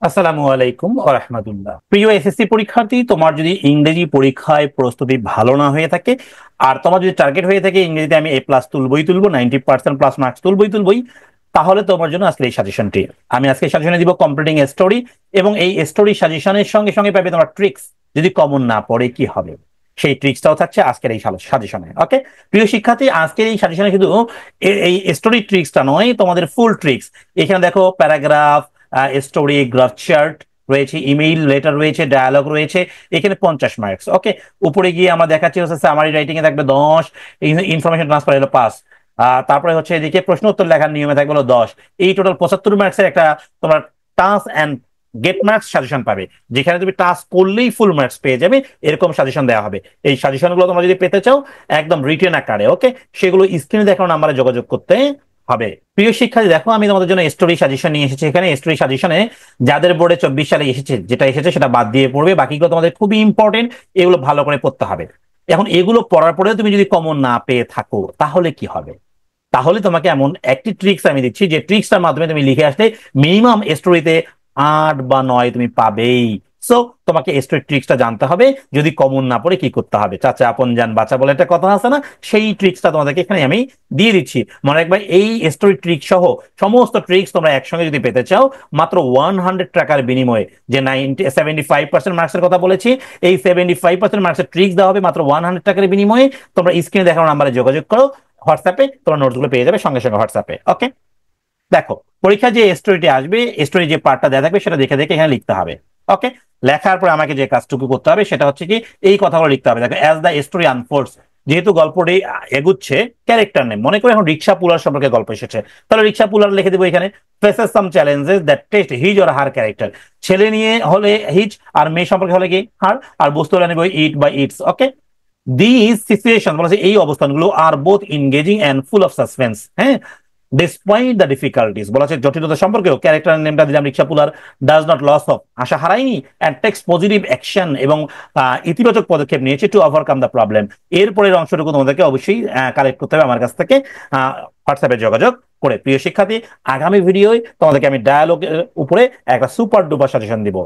আসসালামু আলাইকুম ওয়া রাহমাতুল্লাহ। প্রিয় এসএসসি পরীক্ষার্থী, তোমার যদি ইংরেজি পরীক্ষায় প্রস্তুতি ভালো না হয়ে থাকে আর তোমার যদি টার্গেট হয়ে থাকে ইংরেজিতে আমি এ প্লাস তুলবই তুলবো, 90% প্লাস মার্কস তুলবই, তাহলে তোমার জন্য আজকের এই সাজেশনটি। আমি আজকে সাজেশনে দিব কমপ্লিটিং এ স্টোরি, এবং এই স্টোরি সাজেশনের সঙ্গে সঙ্গে পাবে তোমার ট্রিক্স। যদি কমন না পড়ে কি হবে, সেই ট্রিক্সটাও থাকছে আজকের এই সাজেশনে। ওকে প্রিয় শিক্ষার্থী, আজকের এই সাজেশনে শুধু এই স্টোরি ট্রিক্সটা নয়, তোমাদের ফুল ট্রিক্স। এখানে দেখো প্যারাগ্রাফ, স্টোরি, গ্রাফ চার্ট রয়েছে, ইমেইল লেটার রয়েছে, ডায়ালগ রয়েছে, এখানে 50 মার্কস। ওকে, উপরে গিয়ে আমরা দেখাচ্ছি হচ্ছে সামারি রাইটিং এ থাকবে 10, ইনফরমেশন ট্রান্সফার হলো 5, তারপরে হচ্ছে এদিকে প্রশ্ন উত্তর লেখার নিয়মে থাকবে হলো 10। এই টোটাল 75 মার্কসের একটা তোমার task and get marks suggestion পাবে, যেখানে তুমি টাস্ক করলেই ফুল মার্কস পেয়ে যাবে, এরকম সাজেশন দেওয়া হবে। এই সাজেশনগুলো তোমরা যদি পেতে চাও একদম রিটেন আকারে, ওকে, সেগুলো স্ক্রিনে দেখানো নাম্বারে যোগাযোগ করতে হবে। প্রিয় শিক্ষার্থী, দেখো আমি তোমাদের জন্য স্টোরি সাজেশন নিয়ে এসেছি। এখানে স্টোরি সাজেশনে যাদের বোর্ডে 24 সালে এসেছে, যেটা এসেছে সেটা বাদ দিয়ে পড়বে, বাকিগুলো তোমাদের খুবই ইম্পর্টেন্ট, এগুলো ভালো করে পড়তে হবে। এখন এগুলো পড়ার পরেও তুমি যদি কমন না পেয়ে থাকো তাহলে কি হবে? তাহলে তোমাকে এমন একটি ট্রিক্স আমি দিচ্ছি, যে ট্রিক্সটার মাধ্যমে তুমি লিখে আসলে মিনিমাম স্টোরিতে 8 বা 9 তুমি পাবেই। সো তোমাকে স্টোরি ট্রিক্সটা জানতে হবে, যদি কমন না পড়ে কি করতে হবে। চাচা আপন জান বাঁচা বলে একটা কথা আছে না, সেই ট্রিক্সটা তোমাদেরকে এখানে আমি দিয়ে দিচ্ছি। মনে রাখবে, এই স্টোরি ট্রিক সহ সমস্ত ট্রিক্স তোমরা একসঙ্গে যদি পেতে চাও, মাত্র 100 টাকার বিনিময়ে, যে 75% মার্কসের কথা বলেছি, এই 75% মার্কসের ট্রিক্স দেওয়া হবে মাত্র 100 টাকার বিনিময়ে। তোমরা স্ক্রিনে দেখানো নাম্বারে যোগাযোগ করো, হোয়াটসঅ্যাপে তোমার নোটসগুলো পেয়ে যাবে সঙ্গে সঙ্গে হোয়াটসঅ্যাপে। ওকে, দেখো পরীক্ষা যে স্টোরিটি আসবে, স্টোরি যে পার্টটা দেওয়া থাকবে সেটা দেখে দেখে এখানে লিখতে হবে। ওকে, লেখার পর আমাকে যে কাজটুকু করতে হবে সেটা হচ্ছে কি, এই কথাগুলো লিখতে হবে। দেখো, অ্যাজ দ্য স্টোরি আনফোল্ডস, যেহেতু গল্পটি এগুচ্ছে, ক্যারেক্টার নেম, মনে করে এখন রিক্সা পুলার সম্পর্কে গল্প এসেছে, তাহলে রিক্সা পুলার লিখে দেবো এখানে। Faces some challenges that test his or her character. ছেলে নিয়ে হলে হিজ, আর মেয়ে সম্পর্কে হলে কি হার, আর বস্তু হলে নেবো ইট বা ইটস। ওকে, দিস সিচুয়েশন বলা এই অবস্থানগুলো আর both engaging and full of suspense. হ্যাঁ, ডিসপাইট দ্য ডিফিকাল্টিস বলা হচ্ছে জটিলতা সম্পর্কেও ক্যারেক্টার নেমটা দিলাম rickshaw puller, does not lose of, আশা হারায়নি, অ্যান্ড টেক্স পজিটিভ অ্যাকশন, এবং ইতিবাচক পদক্ষেপ নিয়েছে টু ওভারকাম দ্য প্রবলেম। এরপরের অংশটুকু তোমাদেরকে অবশ্যই কালেক্ট করতে হবে আমার কাছ থেকে হোয়াটসঅ্যাপে যোগাযোগ করে। প্রিয় শিক্ষার্থী, আগামী ভিডিওয় তোমাদেরকে আমি ডায়ালগের উপরে একটা সুপার ডুপার সাজেশন দিব।